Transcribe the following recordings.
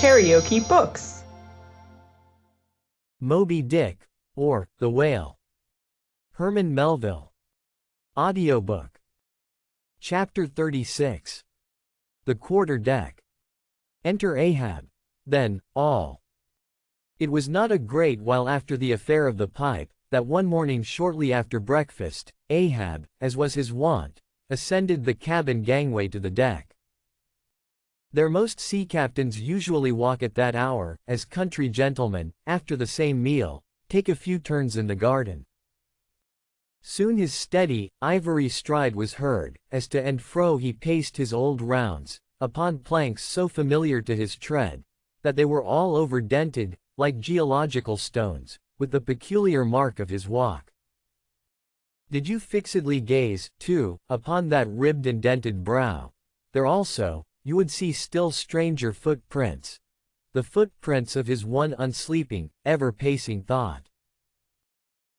KaraokeBooks. Moby-Dick, or The Whale. Herman Melville. Audiobook. Chapter 36. The Quarter Deck. Enter Ahab. Then, all. It was not a great while after the affair of the pipe, that one morning shortly after breakfast, Ahab, as was his wont, ascended the cabin gangway to the deck. There most sea captains usually walk at that hour, as country gentlemen, after the same meal, take a few turns in the garden. Soon his steady, ivory stride was heard, as to and fro he paced his old rounds, upon planks so familiar to his tread, that they were all over-dented, like geological stones, with the peculiar mark of his walk. Did you fixedly gaze, too, upon that ribbed and dented brow, there also, you would see still stranger footprints, the footprints of his one unsleeping, ever-pacing thought.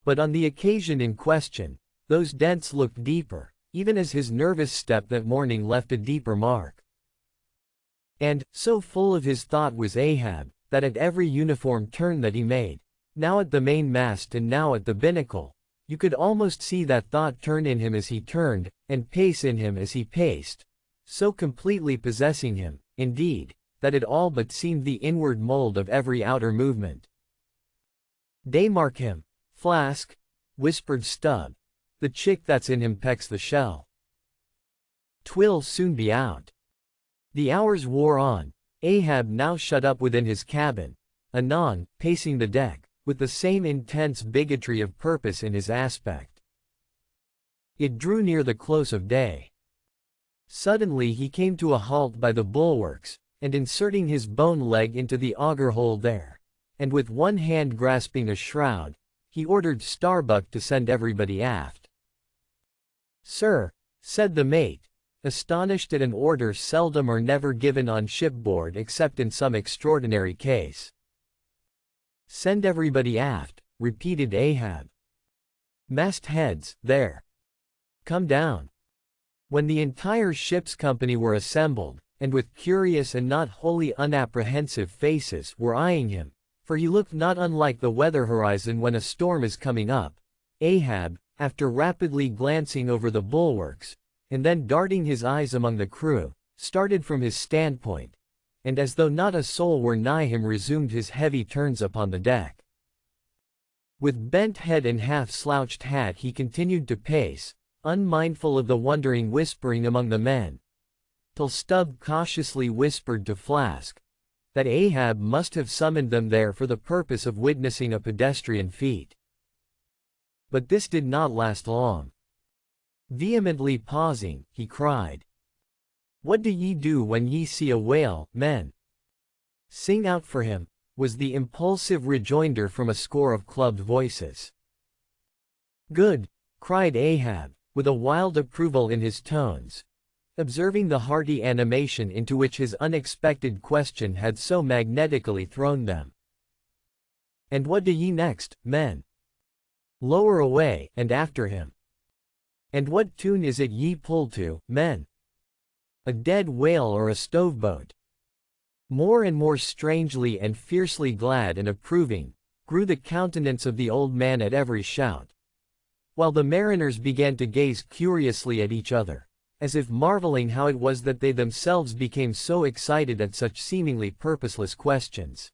But on the occasion in question, those dents looked deeper, even as his nervous step that morning left a deeper mark. And, so full of his thought was Ahab, that at every uniform turn that he made, now at the mainmast and now at the binnacle, you could almost see that thought turn in him as he turned, and pace in him as he paced, so completely possessing him, indeed, that it all but seemed the inward mold of every outer movement. "Dey mark him, Flask," whispered Stubb. "The chick that's in him pecks the shell. 'Twill soon be out." The hours wore on, Ahab now shut up within his cabin, anon, pacing the deck, with the same intense bigotry of purpose in his aspect. It drew near the close of day. Suddenly he came to a halt by the bulwarks, and inserting his bone leg into the auger hole there, and with one hand grasping a shroud, he ordered Starbuck to send everybody aft. "Sir," said the mate, astonished at an order seldom or never given on shipboard except in some extraordinary case. "Send everybody aft," repeated Ahab. "Mast heads, there. Come down." When the entire ship's company were assembled, and with curious and not wholly unapprehensive faces were eyeing him, for he looked not unlike the weather horizon when a storm is coming up, Ahab, after rapidly glancing over the bulwarks, and then darting his eyes among the crew, started from his standpoint, and as though not a soul were nigh him resumed his heavy turns upon the deck. With bent head and half-slouched hat he continued to pace, unmindful of the wondering whispering among the men, till Stubb cautiously whispered to Flask that Ahab must have summoned them there for the purpose of witnessing a pedestrian feat. But this did not last long. Vehemently pausing, he cried, "What do ye do when ye see a whale, men? Sing out for him," was the impulsive rejoinder from a score of clubbed voices. "Good," cried Ahab, with a wild approval in his tones, observing the hearty animation into which his unexpected question had so magnetically thrown them. "And what do ye next, men? Lower away, and after him. And what tune is it ye pull to, men? A dead whale or a stoveboat?" More and more strangely and fiercely glad and approving grew the countenance of the old man at every shout, while the mariners began to gaze curiously at each other, as if marveling how it was that they themselves became so excited at such seemingly purposeless questions.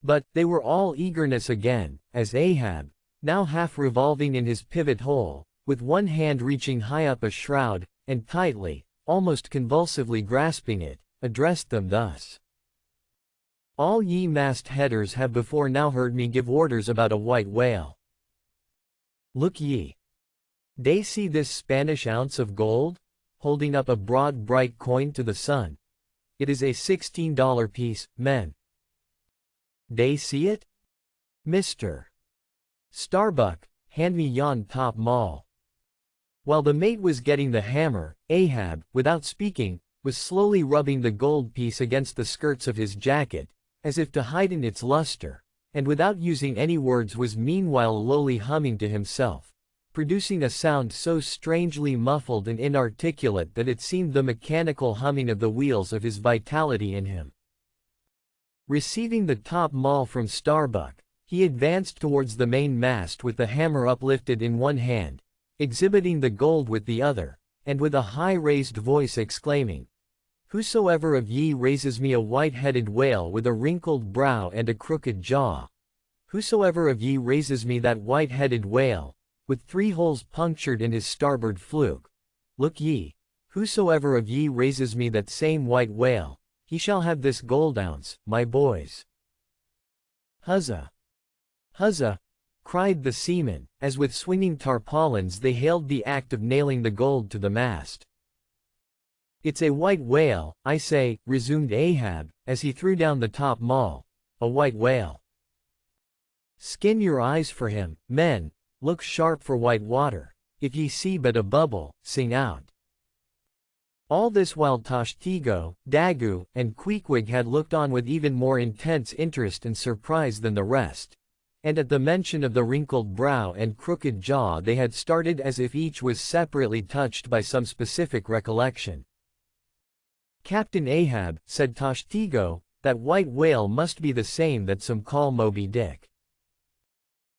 But they were all eagerness again, as Ahab, now half revolving in his pivot hole, with one hand reaching high up a shroud, and tightly, almost convulsively grasping it, addressed them thus: "All ye mast-headers have before now heard me give orders about a white whale. Look ye. Dey see this Spanish ounce of gold?" holding up a broad bright coin to the sun. "It is a $16 piece, men. Dey see it? Mr. Starbuck, hand me yon top maul." While the mate was getting the hammer, Ahab, without speaking, was slowly rubbing the gold piece against the skirts of his jacket, as if to heighten its luster, and without using any words was meanwhile lowly humming to himself, producing a sound so strangely muffled and inarticulate that it seemed the mechanical humming of the wheels of his vitality in him. Receiving the top maul from Starbuck, he advanced towards the main mast with the hammer uplifted in one hand, exhibiting the gold with the other, and with a high raised voice exclaiming, "Whosoever of ye raises me a white-headed whale with a wrinkled brow and a crooked jaw, whosoever of ye raises me that white-headed whale, with 3 holes punctured in his starboard fluke, look ye, whosoever of ye raises me that same white whale, he shall have this gold ounce, my boys." "Huzza! Huzza!" cried the seamen, as with swinging tarpaulins they hailed the act of nailing the gold to the mast. "It's a white whale, I say," resumed Ahab, as he threw down the top maul. "A white whale. Skin your eyes for him, men, look sharp for white water, if ye see but a bubble, sing out." All this while Tashtego, Dagu, and Queequeg had looked on with even more intense interest and surprise than the rest, and at the mention of the wrinkled brow and crooked jaw they had started as if each was separately touched by some specific recollection. "Captain Ahab," said Tashtego, "that white whale must be the same that some call Moby-Dick."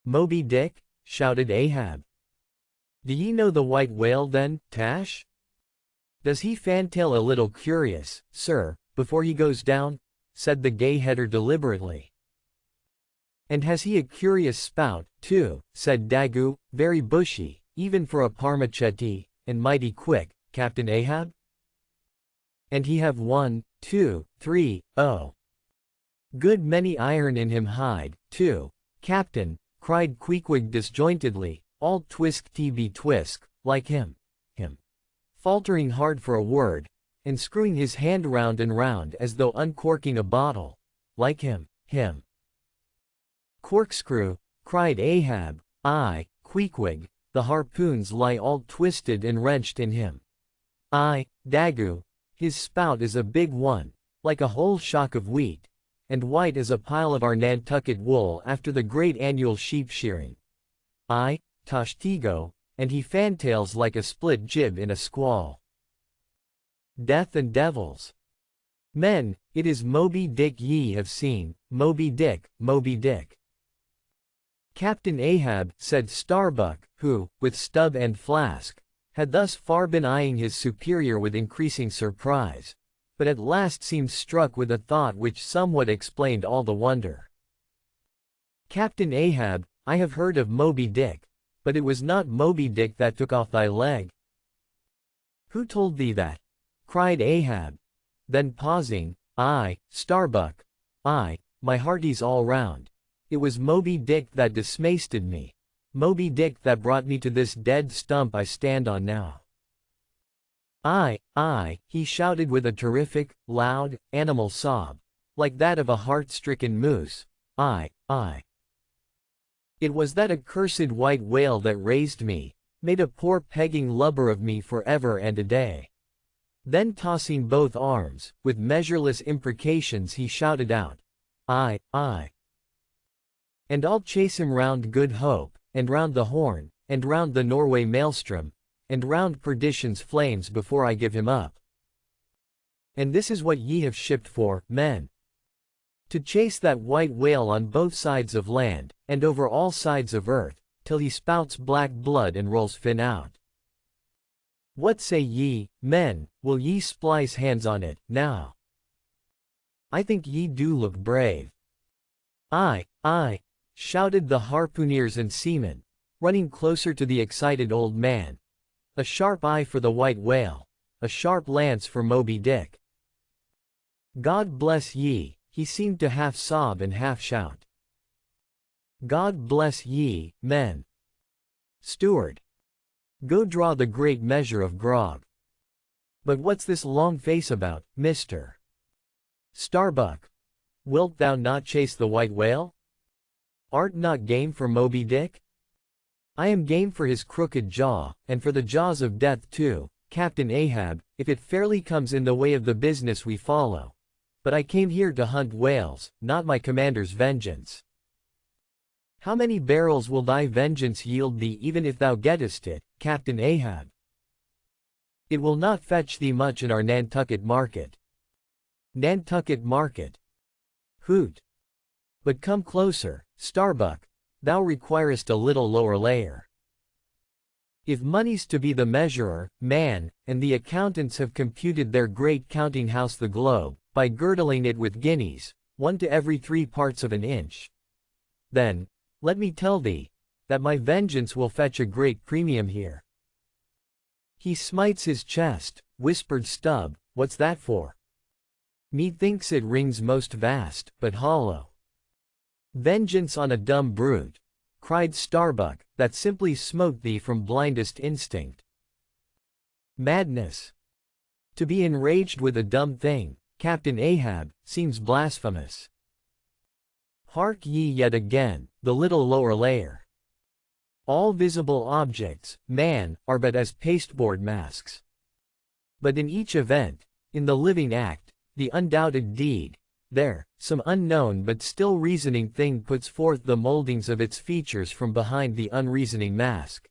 "Moby-Dick?" shouted Ahab. "Do ye know the white whale then, Tash? Does he fantail a little curious, sir, before he goes down?" said the gay-header deliberately. "And has he a curious spout, too?" said Dagu, "very bushy, even for a Parmachetty, and mighty quick, Captain Ahab? And he have 1, 2, 3, good many iron in him hide, too, Captain," cried Queequeg disjointedly, all twisk-tb twisk, like him, faltering hard for a word, and screwing his hand round and round as though uncorking a bottle, like him. "Corkscrew," cried Ahab, "aye, Queequeg, the harpoons lie all twisted and wrenched in him. Aye, Dagu, his spout is a big one, like a whole shock of wheat, and white as a pile of our Nantucket wool after the great annual sheep shearing. Aye, Tashtego, and he fantails like a split jib in a squall. Death and devils! Men, it is Moby-Dick ye have seen, Moby-Dick, Moby-Dick." "Captain Ahab," said Starbuck, who, with stub and flask, had thus far been eyeing his superior with increasing surprise, but at last seemed struck with a thought which somewhat explained all the wonder. "Captain Ahab, I have heard of Moby-Dick, but it was not Moby-Dick that took off thy leg." "Who told thee that?" cried Ahab. Then pausing, "Aye, Starbuck, aye, my hearties all round, it was Moby-Dick that dismasted me, Moby-Dick that brought me to this dead stump I stand on now. Aye, aye," he shouted with a terrific, loud, animal sob, like that of a heart-stricken moose, "aye, aye. It was that accursed white whale that raised me, made a poor pegging lubber of me for ever and a day." Then tossing both arms, with measureless imprecations he shouted out, "Aye, aye. And I'll chase him round Good Hope, and round the Horn, and round the Norway Maelstrom, and round perdition's flames before I give him up. And this is what ye have shipped for, men. To chase that white whale on both sides of land, and over all sides of earth, till he spouts black blood and rolls fin out. What say ye, men, will ye splice hands on it, now? I think ye do look brave." "Aye, aye," shouted the harpooneers and seamen, running closer to the excited old man. "A sharp eye for the white whale, a sharp lance for Moby-Dick. God bless ye," he seemed to half sob and half shout. "God bless ye, men. Steward, go draw the great measure of grog. But what's this long face about, Mr. Starbuck? Wilt thou not chase the white whale? Art not game for Moby-Dick?" "I am game for his crooked jaw, and for the jaws of death too, Captain Ahab, if it fairly comes in the way of the business we follow. But I came here to hunt whales, not my commander's vengeance." "How many barrels will thy vengeance yield thee even if thou gettest it, Captain Ahab?" "It will not fetch thee much in our Nantucket market." "Nantucket market? Hoot. But come closer, Starbuck, thou requirest a little lower layer. If money's to be the measurer, man, and the accountants have computed their great counting house the globe, by girdling it with guineas, 1 to every 3 parts of an inch. Then, let me tell thee, that my vengeance will fetch a great premium here. He smites his chest, whispered Stubb, what's that for? Methinks it rings most vast, but hollow. Vengeance on a dumb brute, cried Starbuck, that simply smote thee from blindest instinct. Madness. To be enraged with a dumb thing, Captain Ahab, seems blasphemous. Hark ye yet again, the little lower layer. All visible objects, man, are but as pasteboard masks. But in each event, in the living act, the undoubted deed, there, some unknown but still reasoning thing puts forth the moldings of its features from behind the unreasoning mask.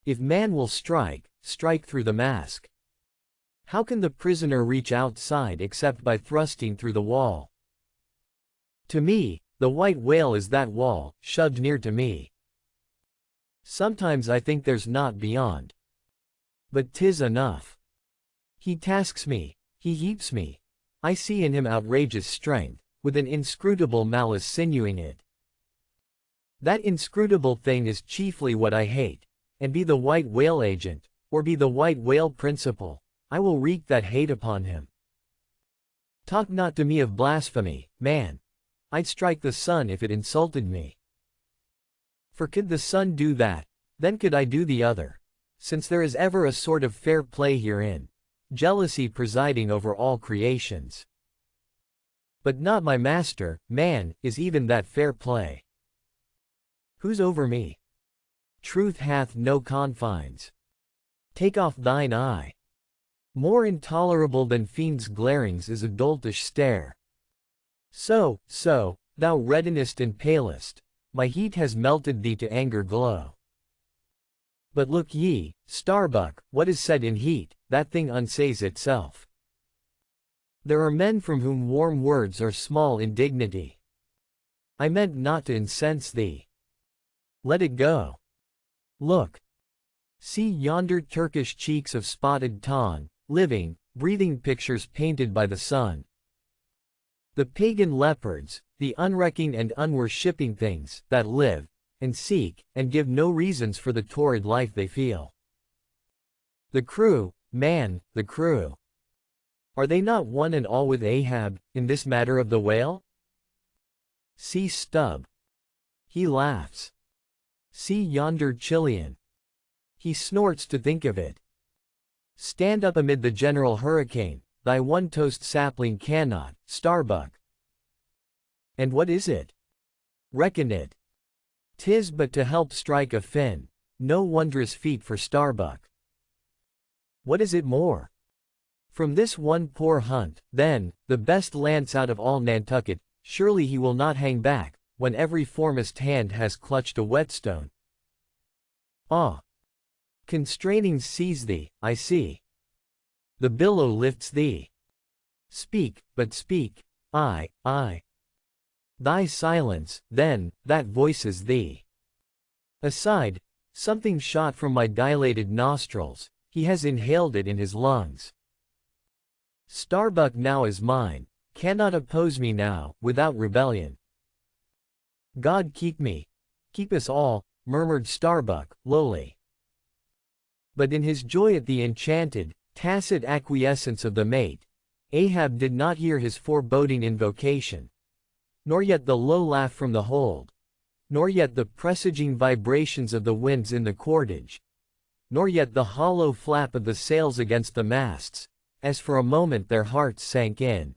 If man will strike, strike through the mask. How can the prisoner reach outside except by thrusting through the wall? To me, the white whale is that wall, shoved near to me. Sometimes I think there's naught beyond. But 'tis enough. He tasks me, he heaps me. I see in him outrageous strength, with an inscrutable malice sinewing it. That inscrutable thing is chiefly what I hate, and be the white whale agent, or be the white whale principal, I will wreak that hate upon him. Talk not to me of blasphemy, man. I'd strike the sun if it insulted me. For could the sun do that, then could I do the other, since there is ever a sort of fair play herein, jealousy presiding over all creations. But not my master, man, is even that fair play. Who's over me? Truth hath no confines. Take off thine eye. More intolerable than fiends' glarings is a doltish stare. So, thou reddenest and palest, my heat has melted thee to anger glow. But look ye, Starbuck, what is said in heat, that thing unsays itself. There are men from whom warm words are small indignity. I meant not to incense thee. Let it go. Look. See yonder Turkish cheeks of spotted tan, living, breathing pictures painted by the sun. The pagan leopards, the unrecking and unworshipping things, that live, and seek, and give no reasons for the torrid life they feel. The crew, man, the crew. Are they not one and all with Ahab, in this matter of the whale? See Stubb. He laughs. See yonder Chilean. He snorts to think of it. Stand up amid the general hurricane, thy one-toast sapling cannot, Starbuck. And what is it? Reckon it. 'Tis but to help strike a fin, no wondrous feat for Starbuck. What is it more? From this one poor hunt, then, the best lance out of all Nantucket, surely he will not hang back, when every foremost hand has clutched a whetstone. Ah! Constraining seize thee, I see. The billow lifts thee. Speak, but speak, I. Thy silence, then, that voices thee. Aside, something shot from my dilated nostrils, he has inhaled it in his lungs. Starbuck now is mine, cannot oppose me now, without rebellion. God keep me, keep us all, murmured Starbuck, lowly. But in his joy at the enchanted, tacit acquiescence of the mate, Ahab did not hear his foreboding invocation, nor yet the low laugh from the hold, nor yet the presaging vibrations of the winds in the cordage, nor yet the hollow flap of the sails against the masts, as for a moment their hearts sank in.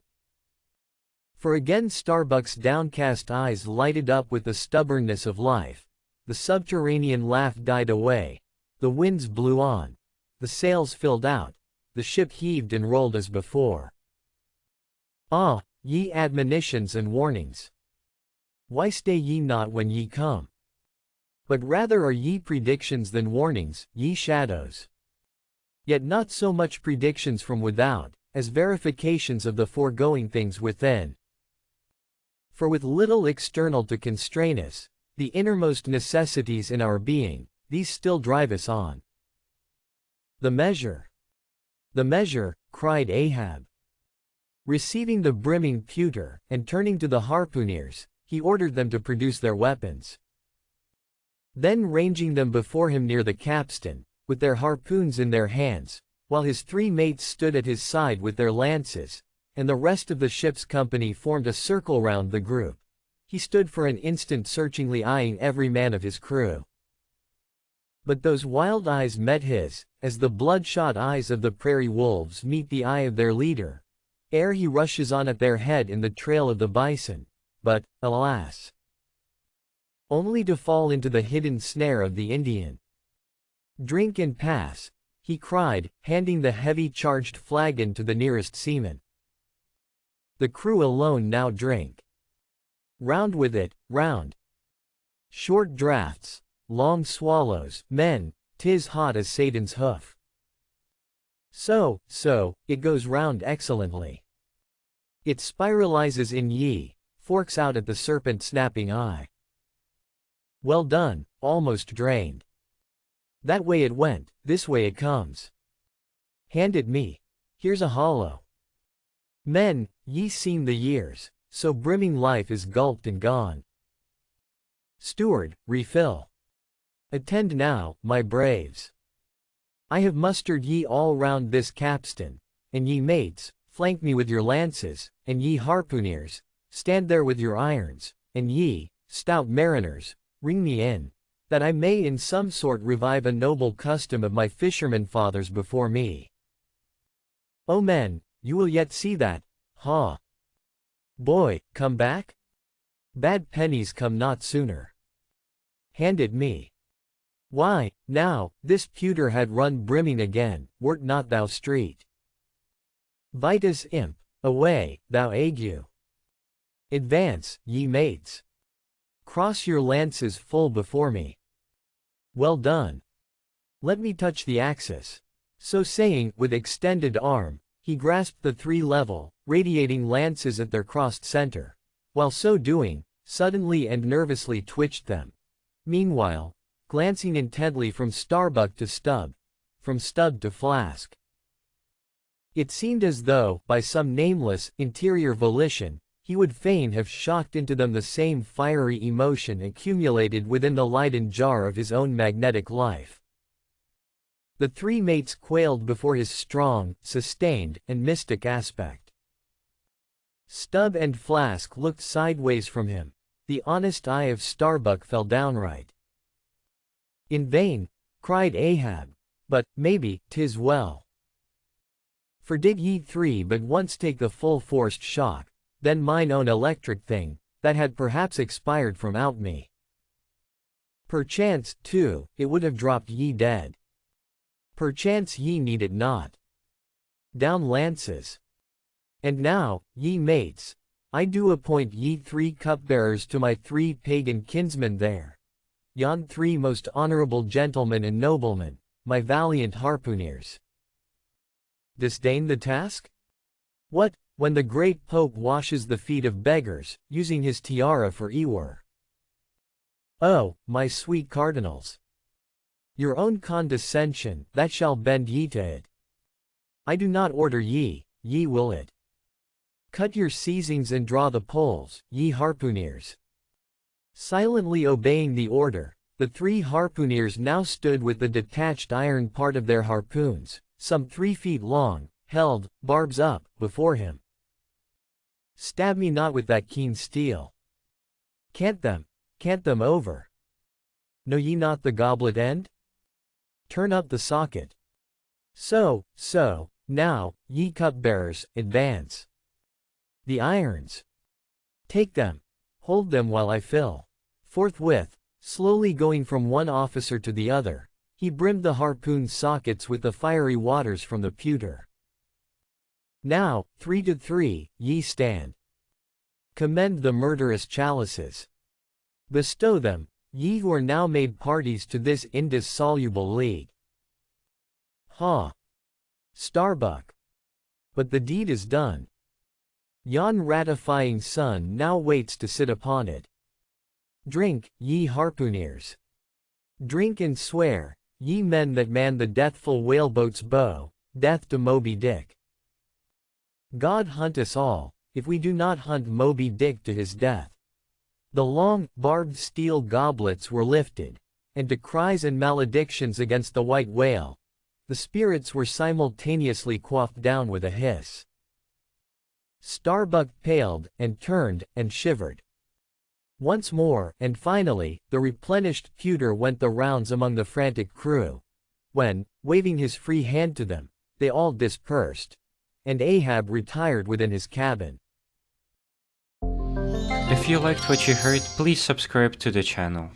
For again Starbuck's downcast eyes lighted up with the stubbornness of life, the subterranean laugh died away, the winds blew on, the sails filled out, the ship heaved and rolled as before. Ah, ye admonitions and warnings! Why stay ye not when ye come? But rather are ye predictions than warnings, ye shadows. Yet not so much predictions from without, as verifications of the foregoing things within. For with little external to constrain us, the innermost necessities in our being, these still drive us on. The measure! The measure, cried Ahab. Receiving the brimming pewter, and turning to the harpooneers, he ordered them to produce their weapons. Then ranging them before him near the capstan, with their harpoons in their hands, while his 3 mates stood at his side with their lances, and the rest of the ship's company formed a circle round the group, he stood for an instant searchingly eyeing every man of his crew. But those wild eyes met his, as the bloodshot eyes of the prairie wolves meet the eye of their leader, ere he rushes on at their head in the trail of the bison, but, alas! only to fall into the hidden snare of the Indian. Drink and pass, he cried, handing the heavy charged flagon to the nearest seaman. The crew alone now drink. Round with it, round. Short draughts, long swallows, men, 'tis hot as Satan's hoof. So, it goes round excellently. It spiralizes in ye, forks out at the serpent snapping eye. Well done, almost drained. That way it went, this way it comes. Hand it me, here's a hollow. Men, ye seen the years, so brimming life is gulped and gone. Steward, refill. Attend now, my braves. I have mustered ye all round this capstan, and ye mates, flank me with your lances, and ye harpooneers, stand there with your irons, and ye, stout mariners, ring me in, that I may in some sort revive a noble custom of my fishermen fathers before me. O men, you will yet see that, ha! Boy, come back? Bad pennies come not sooner. Hand it me. Why, now, this pewter had run brimming again, wert not thou street. Vitus imp, away, thou ague. Advance, ye mates. Cross your lances full before me. Well done. Let me touch the axis. So saying, with extended arm, he grasped the 3 level, radiating lances at their crossed center, while so doing, suddenly and nervously twitched them. Meanwhile, glancing intently from Starbuck to Stubb, from Stubb to Flask. It seemed as though, by some nameless, interior volition, he would fain have shocked into them the same fiery emotion accumulated within the Leyden jar of his own magnetic life. The 3 mates quailed before his strong, sustained, and mystic aspect. Stubb and Flask looked sideways from him. The honest eye of Starbuck fell downright. In vain, cried Ahab, but, maybe, 'tis well. For did ye 3 but once take the full forced shock, then mine own electric thing, that had perhaps expired from out me. Perchance, too, it would have dropped ye dead. Perchance ye need it not. Down lances. And now, ye mates, I do appoint ye 3 cupbearers to my 3 pagan kinsmen there. Yon 3 most honorable gentlemen and noblemen, my valiant harpooneers. Disdain the task? What, when the great Pope washes the feet of beggars, using his tiara for ewer? Oh, my sweet cardinals! Your own condescension, that shall bend ye to it. I do not order ye, ye will it. Cut your seizings and draw the poles, ye harpooneers. Silently obeying the order, the 3 harpooneers now stood with the detached iron part of their harpoons, some 3 feet long, held, barbs up, before him. Stab me not with that keen steel. Cant them over. Know ye not the goblet end? Turn up the socket. So, now, ye cupbearers, advance. The irons. Take them. Hold them while I fill. Forthwith, slowly going from one officer to the other, he brimmed the harpoon sockets with the fiery waters from the pewter. Now, 3 to 3, ye stand. Commend the murderous chalices. Bestow them, ye who are now made parties to this indissoluble league. Ha! Starbuck! But the deed is done. Yon ratifying sun now waits to sit upon it. Drink, ye harpooneers. Drink and swear, ye men that man the deathful whaleboat's bow, death to Moby-Dick. God hunt us all, if we do not hunt Moby-Dick to his death. The long, barbed steel goblets were lifted, and to cries and maledictions against the white whale, the spirits were simultaneously quaffed down with a hiss. Starbuck paled, and turned, and shivered. Once more, and finally, the replenished pewter went the rounds among the frantic crew, when, waving his free hand to them, they all dispersed, and Ahab retired within his cabin. If you liked what you heard, please subscribe to the channel.